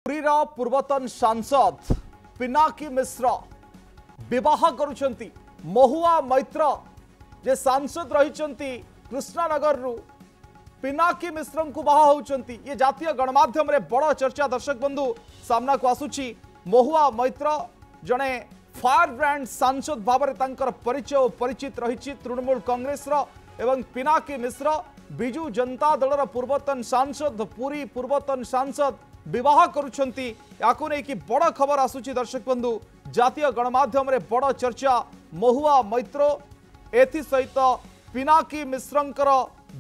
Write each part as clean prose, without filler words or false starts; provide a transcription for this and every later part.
पुरीर पूर्वतन सांसद पिनाकी मिश्र विवाह करुछंती महुआ मैत्र जे सांसद रही कृष्णानगर रु पिनाकी मिश्र को बाहा होउछंती। ये जातीय गणमाध्यम रे बड़ चर्चा दर्शक बंधु सामना को आसुची। महुआ मैत्र जड़े फायर ब्रांड सांसद भाव में परिचय और परिचित रही तृणमूल कांग्रेस एवं पिनाकी मिश्र बिजू जनता दलर पूर्वतन सांसद पुरी पूर्वतन सांसद विवाह करुछंती। याकु नै कि बड़ खबर आसुची दर्शक बंधु जातीय गणमाध्यम रे बड़ चर्चा महुआ मैत्र एथि सहित पिनाकी मिश्रंकर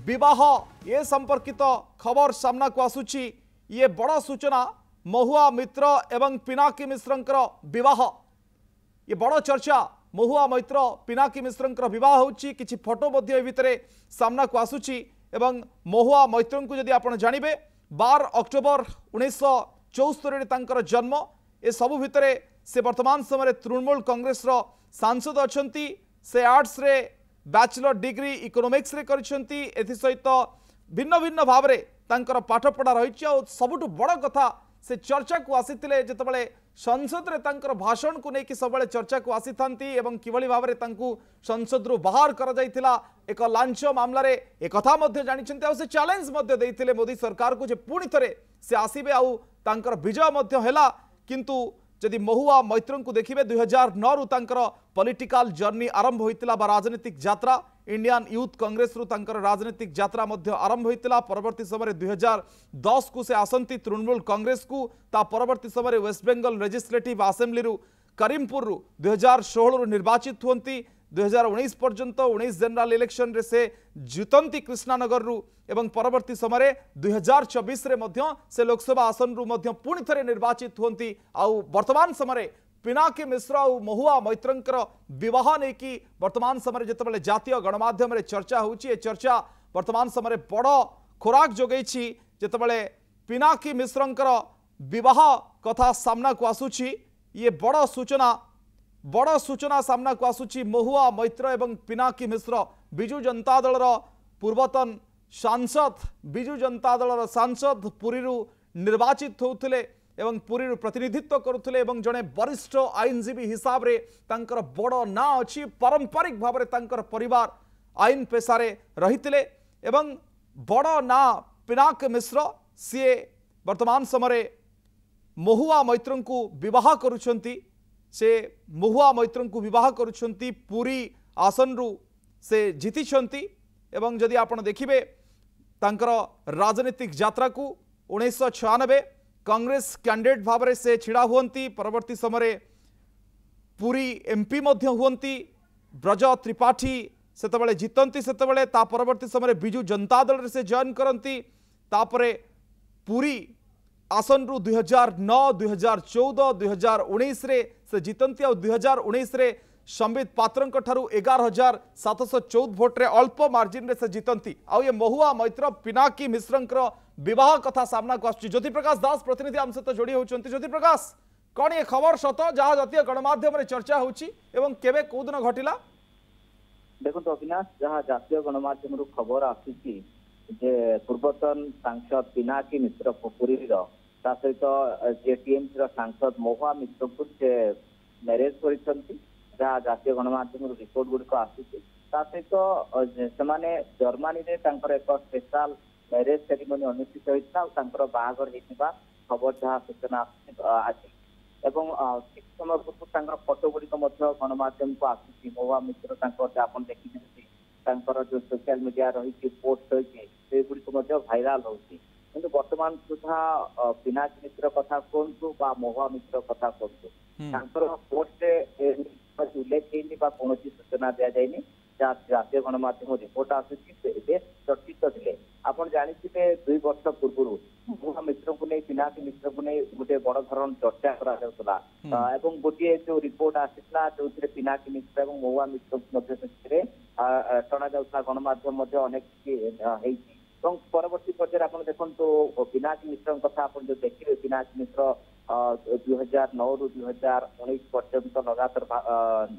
विवाह ये संपर्कित खबर सामना को आसुची। ये बड़ सूचना महुआ मित्र एवं पिनाकी मिश्रंकर विवाह ये बड़ चर्चा महुआ मैत्र पिनाकी मिश्रंकर विवाह होची। किछि फोटो मध्ये भितरे सामना को आसुची एवं महुआ मैत्र को जदि आपण जानिबे 12 अक्टोबर 1974 रे तांकर जन्म। ए सबु भितरे से वर्तमान समय तृणमूल कांग्रेस रो सांसद अछंती। से आर्ट्स रे बैचलर डिग्री इकोनॉमिक्स रे करछंती। एथि सहित भिन्न भिन्न भाव रे तांकर पाठ पढ़ा रहिछि। और सबुटु बड़ कथा से चर्चा को आसीतिले जेतबेले संसद रे तांकर भाषण को नेकी सबले चर्चा को आसीथांती एवं किभली भाव रे तांकु संसद रु बाहर करा जायतिला एक लांच मामला रे एक कथा मध्ये जानिछंती। आ से चैलेंज मध्ये देइतिले मोदी सरकार को जे पुणी थरे से आसीबे आउ तांकर विजय मध्ये हेला। किंतु जदि महुआ मैत्र को देखिए 2009 रु तांकर पॉलिटिकल जर्नी आरंभ होइतिला बा राजनीतिक यात्रा इंडियन यूथ कांग्रेस रु तांकर राजनीतिक यात्रा मध्य आरंभ होइतिला। परवर्ती समय 2010 को से आसंती तृणमूल कांग्रेस को ता परवर्ती समय वेस्ट बेंगल लेजिस्लेटिव असेंबली रु करीमपुर रु 2016 रु निर्वाचित हुंती। 2019 पर्यंत 19 जनरल इलेक्शन रे से जितंती कृष्णानगर रु एवं परवर्ती समय 2024 रे मध्य से लोकसभा आसन रु मध्य पुणी थरे निर्वाचित हुंती। आउ वर्तमान समय पिनाकी मिश्र और महुआ मैत्रंकर विवाह नहीं कि वर्तमान समय जितेबाला जातीय गणमाध्यम रे चर्चा होची। चर्चा वर्तमान समय बड़ खोराक जोगैछि जितेबाला पिनाकी मिश्रंकर विवाह कथा सामना को आसुची। ये बड़ सूचना सामना को आसुची। महुआ मैत्र एवं पिनाकी मिश्र बिजू जनता दलर पूर्वतन सांसद बिजू जनता दलर सांसद पुरी निर्वाचित होउथिले एवं पुरी प्रतिनिधित्व करुथिले एवं जड़े वरिष्ठ आईनजीवी हिसाब रे तांकर बड़ ना अच्छी। पारंपरिक भाव में तांकर परिवार आईन पेशारे रहिथिले एवं बड़ ना पिनाक मिश्र सी वर्तमान समय महुआ मैत्र को विवाह करुछंती। से महुआ मैत्र को विवाह करुछंती पुरी आसन रु से जीतिछंती। एवं जदि आपण देखिबे तांकर राजनीतिक यात्रा को 1996 कांग्रेस कैंडिडेट भाव में से छिड़ा हुंती। परवर्ती समय पुरी एमपी मध्य हुंती। ब्रज त्रिपाठी सेतबेले जीतंती सेतबेले ता परवर्ती समय बिजू जनता दल से जॉइन करंती। तापरे पुरी आसन रु 2009 2014 2019 रे से जीतंती। और 2019 रे संबित पात्रंक ठारू 11,714 भोट रे अल्प मार्जिन रे से जीतंती। आ ये महुआ मैत्र पिनाकी मिश्रंकर विवाह कथा सामना को आसुची। ज्योति प्रकाश दास प्रतिनिधि आम सहित जोड़ी होउछंती। ज्योति प्रकाश कौन ये खबर सत जहाँ जातीय गणमाध्यम रे चर्चा होउची एवं केबे को दिन घटिला? देखो तो अविनाश जहाँ जातीय गणमाध्यम रु खबर आसुची जे पूर्वतन सांसद पिनाकी मिश्र पुरी ता सहित जे टीएमसी सांसद महुआ मिश्र को से मैरेज करिसंती। जहाँ जातीय गणमाध्यम रिपोर्ट गुड़िक आसुची ता सहित से जर्मनी रे तांकर एक स्पेशल मैरेज सेरिमनी अनुष्ठित होता और बाहागर होता खबर जहाँ सूचना आज एवं किछ समय पूर्व फोटो गुड़िक गणमाध्यम को आसूसी। महुआ मिश्र आप देखिए जो सोशल मीडिया रही पोस्ट रही गुड़िक भाइराल होती। किंतु वर्तमान सुधा पिनाकी मिश्र कथा कहतु महुआ मिश्र कथा कहतु पोस्ट उल्लेख कौन सूचना दि जाए जातीय गणमाध्यम रिपोर्ट आसूसी चर्चित थे। आप जानते 2 वर्ष पूर्व महुआ मिश्र को नहीं पिनाकी मिश्र को नहीं गोटे बड़ धरण चर्चा करा गोटे जो रिपोर्ट आसाला जो पिनाकी मिश्र और महुआ मिश्र टणा जाऊला गणमाध्यम अनेक परवर्ती पर्यायर आप देखो पिनाकी मिश्र कथा आप जो देखिए पिनाकी मिश्र 2009 ରୁ 2019 पर्यंत लगातार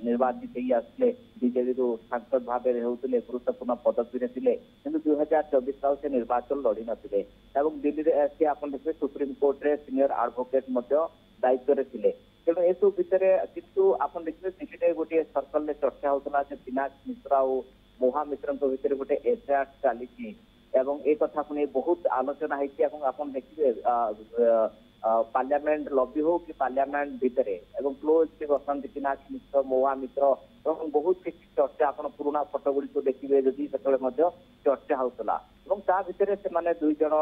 निर्वाचित ही आसले बीजेपी रू सांसद भाव होते गुरुत्वपूर्ण पदवी थे कि 2024 से निर्वाचन लड़ी नथिले एवं दिल्ली रे से आपण देखिए सुप्रीम कोर्ट रे सीनियर एडवोकेट दायित्व रे थिले तेणु ए सब भितर किंतु आपण देखिए दिल्ली गोटे सर्कल में चर्चा होता पिनाकी मिश्रा और मोहा मिश्र भितर गोटे एफआईआर चली एवं ए कथा को बहुत आलोचना होती आपण देखिए पार्लियामेंट लॉबी हो कि पार्लियामेंट भितर एवं क्लोज से बसंत पिनाकी मिश्र मोहा मिश्र एवं बहुत किसी चर्चा आप पुराना फटो गुड़ी देखिए जदि से चर्चा होता ता भितर से दुई जन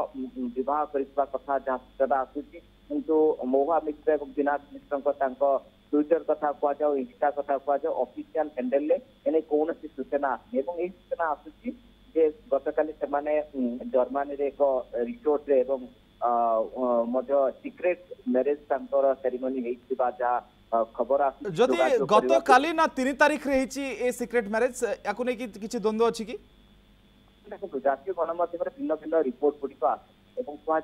विवाह करथिबा कथा जहाँ सूचना आसूची किंतु मोहा मिश्र और पिनाकी मिश्र ट्विटर कथा कह जाओ इंस्टा कथा कह जाओ ऑफिशियल हैंडल एने कौन सूचना आसनी और ये सूचना आसूची जे गतकाली से जर्मनी रे एक रिसोर्ट रे एवं सिक्रेट मैरिज सेरेमनी होइतिबा जा खबर जदि गत काली ना 3 तारीख रे हिची ए सिक्रेट मैरिज याकु नै किछि द्वंद्व अछि कि देखो जातीय गणमाध्यम भिन्न भिन्न रिपोर्ट गुड़िक आसे कह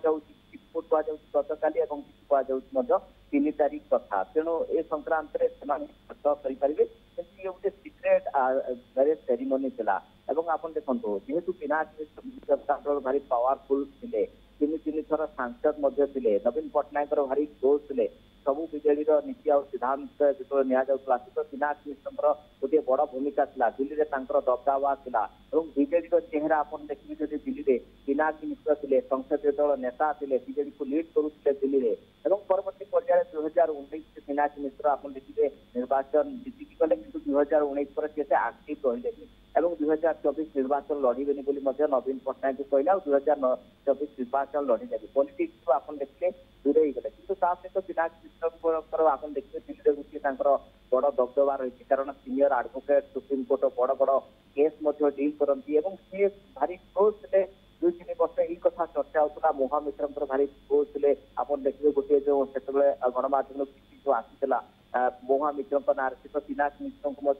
रिपोर्ट कह गत काली कह 3 तारीख कथा तेणु ए संक्रांत करेंगे ये गोटे सिक्रेट मैरिज सेरेमनी थिला आप देखो जेहेतु पिनाकी भारी पावरफुल थे 3 थर सांसद थे नवीन पट्टनायक भारी क्लोज थे सबू विजेडी नीति आ सिद्धांत जो नि पिनाकी मिश्र गोटे बड़ भूमिका था दिल्ली में दबदबा था विजेडी चेहरा आप देखिए जब दिल्ली में पिनाकी मिश्र थे संसदीय दल नेता थे विजेडी को लीड करुले दिल्ली में परवर्ती पर्याय 2019 पिनाकी मिश्र आप देखिए निर्वाचन जीतिकी गले कि 2019 पर सी आक्टिव रही 2024 निर्वाचन लड़बे नवीन पट्टनायक कहला 2024 निर्वाचन लड़ी पॉलिटिक्स आप देखिए दूरे गले कि सहित पिनाकी मिश्र आप देखिए दिल्ली गोटे बड़ दबदबा रही कारण सीनियर एडवोकेट सुप्रीम कोर्ट बड़ बड़ केस डील करती सी भारी क्लोज थे 2-3 वर्ष यही कथा चर्चा होता मोहा मिश्र भारी क्लोज थे आप देखिए गोटे जो से गणमाध्यम जो आसीला मोहा मिश्र ना सहित पिनाकी मिश्र को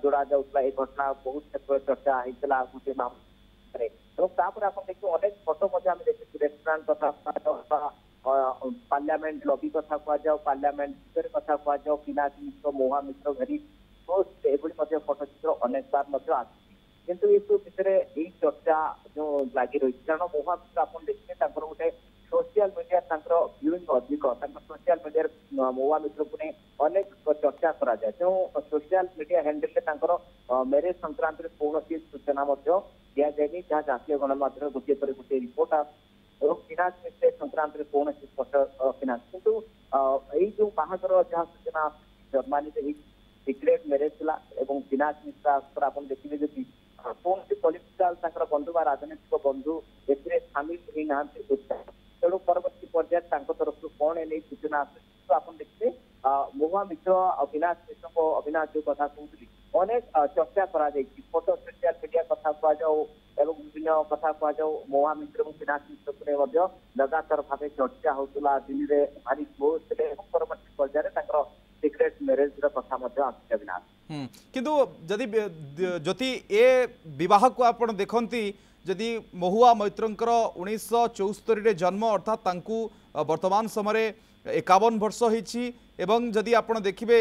जोड़ा जाऊला ये घटना बहुत क्षेत्र चर्चा होता गोटे मामले आप देखिए अनेक फोटो देखिए रेस्टोरेंट कथा पार्लियामेंट लॉबी कथा कह जाओ पार्लियामेंट भितर कथा कह जाओ पिनाकी मिश्र मोहा मिश्र भेरी ये फोटो चित्र अनेक बार आसुची किंतु ये सब भितर यही चर्चा जो लगी रही कारण मोहा मिश्र आप देखिए गोटे सोशल मीडिया व्यूइंग अधिक सोशल मीडिया मोहा मिश्र को नहीं अनेक चर्चा करा जाए तेणु सोशल मीडिया हैंडल मैरेज संक्रांत कौन सूचना दिया जाए जहाँ जातीय गणमाध्यम गोटे पर गोटे रिपोर्ट और पिनाकी मिश्र संक्रांत कौन स्पष्ट पिनाकी किंतु यही जो बाहागर जहाँ सूचना जर्मनी से सिक्रेट मैरेज था पिनाकी मिश्र आप देखिए जब कौन पॉलिटिकल बंधु व राजनीतिक बंधु सामिल होना तेणु परवर्ती पर्याय तरफ कौन ए सूचना आस आप देखिए मोहा मिश्र और पिनाकी मिश्र अविनाश जो कथा कहती अनेक चर्चा करा फोटो सोशल मीडिया कथा कह जाओ विभिन्न कथा कह जाओ मोहा मिश्र और पिनाकी मिश्र को लगातार भाव चर्चा होता दिल्ली में भारी क्लोज थे परवर्ती पर्याय सिक्रेट मैरेज कथा अविनाश किंतु जदि ए विवाह को आप देखती जदि महुआ मैत्रंकर 1974 जन्म अर्थात तांकु वर्तमान समय 51 वर्ष होती एवं जदि आप देखिए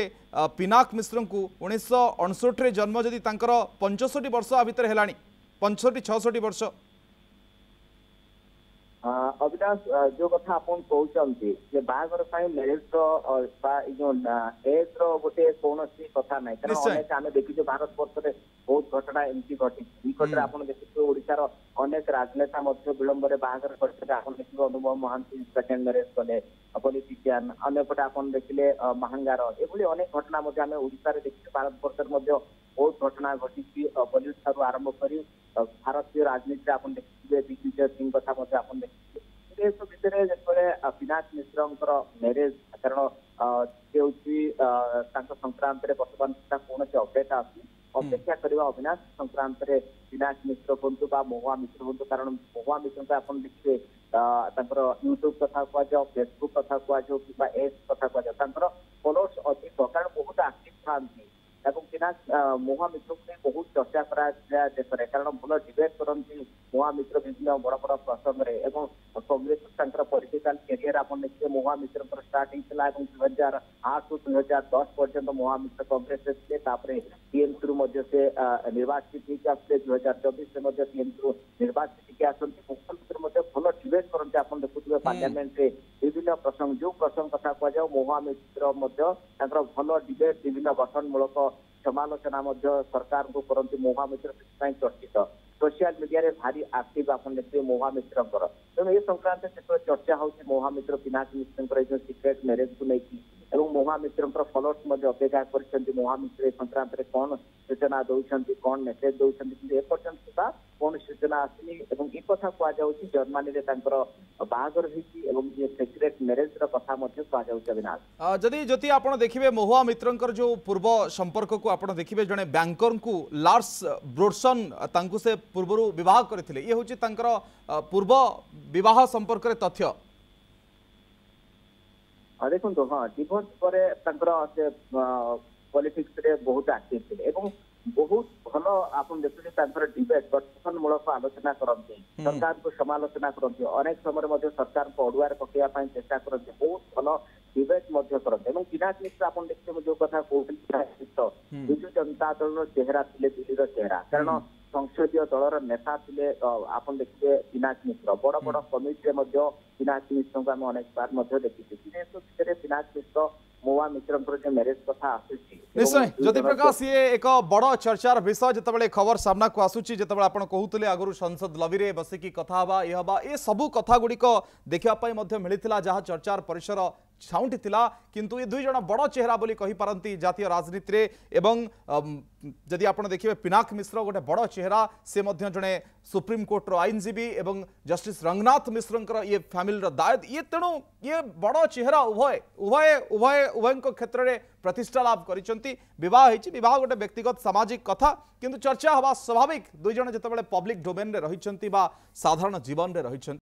पिनाकी मिश्र को 1968 जन्म जदि 65 वर्ष आ भितर है 65-66 वर्ष अविनाश जो कथा आप कहते बाहर मैरेज जो एज रोटे कौन कथा ना कारण आम देखीजे भारत वर्ष में बहुत घटना एमती घटी निकट आप देखिए ओडार अनेक राजनेता विलंब बाहर करते आप देखिए अनुभव महांती सेकेंड मैरेज कले पॉलिटिशियन अंपटे आप देखिए महांगार ये अनेक घटना आम ओडार देखिए भारत वर्ष बहुत घटना घटी बॉलीवुड ठार आरंभ कर भारतीय राजनीति आप देखिए दिग्विजय सिंह कथा आप देखिए सब भितर जो पिनाकी मिश्र मैरेज कारण सी संक्रांत बर्तमान सुधा कौन अपडेट आसू अपेक्षा करवा अविनाश संक्रांत पिनाकी मिश्र हूँ मोहा मिश्र हूँ कारण मोहा मिश्र आप देखिए यूट्यूब कथा कह जाओ फेसबुक कथा कह जाओ कि एस कथा कह जाओ फॉलोअर्स अधिक कारण बहुत आक्टिव था महुआ मित्र को बहुत चर्चा करा देश में कारण भल डिबेट करती महुआ मित्र विभिन्न बड़ बड़ प्रसंग में कांग्रेस पॉलिटिकल कैरियर आप देखिए महुआ मित्र स्टार्ट होता 2008 ରୁ 2010 पर्यंत महुआ मित्र कांग्रेस थे टीएमसी से निर्वाचित होकर आसते 2024 टीएमसी निर्वाचित आसती महुआ मित्र भल डिबेट करते आप देखुए पार्लियामेंट रे विभिन्न प्रसंग जो प्रसंग कथा कह महुआ मित्र भल डिबेट विभिन्न गठनमूलक समालोचना सरकार को करती महुआ मित्र चर्चित सोशल मीडिया रे भारी एक्टिव आप देखिए महुआ मित्र तेणु ये संक्रांत जो चर्चा होती महुआ मित्र पिनाकी मिश्र जो सिक्रेट मैरेज को लेकिन महुआ मित्र फॉलोअर्स अपेक्षा कर महुआ मित्र संक्रांत में कौन सूचना दौरान कौन मेसेज दौरान एपर्यंत सुधा कौन सूचना आसनी एक कथा कहुच्छी जर्मनी बाहागर सिक्रेट मैरेज कथा अविनाश जदि ज्योति आप देखिए महुआ मित्र जो पूर्व संपर्क को आप देखिए जड़े बैंकर को लार्स ब्रोडसन से पूर्व विवाह करते ये हूँ पूर्व विवाह संपर्क तथ्य देखो हाँ डिवोर्स पर पॉलिटिक्स रे बहुत एक्टिव थे बहुत भल आप देखते डिबेट गठनमूलक आलोचना करते सरकार को समालोचना करते अनेक समय सरकार को अड़ुआ पकड़ा चेष्टा करते बहुत भल डिबेट करते पिनाकी मिश्र आप देखिए जो कथा कहते विजु जनता दल चेहरा थे दिल्ली चेहरा कारण संसदीय दलर नेता थे आप देखिए पिनाकी मिश्र बड़ बड़ कमिटी पिनाकी मिश्र को आम अनेक बार देखी पिनाकी मिश्र महुआ मित्र मैरेज कथा आसूची निश्चय ज्योति प्रकाश ये एक बड़ चर्चार विषय जिते खबर सामना को आसूची जिते आप कहते आगु संसद लबी रे बसिकी कथा हवा ये सबू कथा गुड़िक देखापी मिलता जहाँ चर्चार परिसर छाउंटी थिला किंतु ये दुई जन बड़ चेहरा बोली कहि पारंती जातीय राजनीति रे एवं जदि आपण देखिए पिनाकी मिश्र गोटे बड़ चेहरा से मध्य जड़े सुप्रीम कोर्ट रो आईनजीवी एवं जस्टिस रंगनाथ मिश्र ये फैमिली दायित्व ये तेणु ये बड़ चेहरा उभय उभय उभय उभय क्षेत्र में प्रतिष्ठा लाभ करिसेंती विवाह विवाह गोटे व्यक्तिगत सामाजिक कथा किंतु चर्चा हवा स्वाभाविक दुई जन जितेबाला पब्लिक डोमेन रे रहिसेंती बा साधारण जीवन रे रहिसेंती।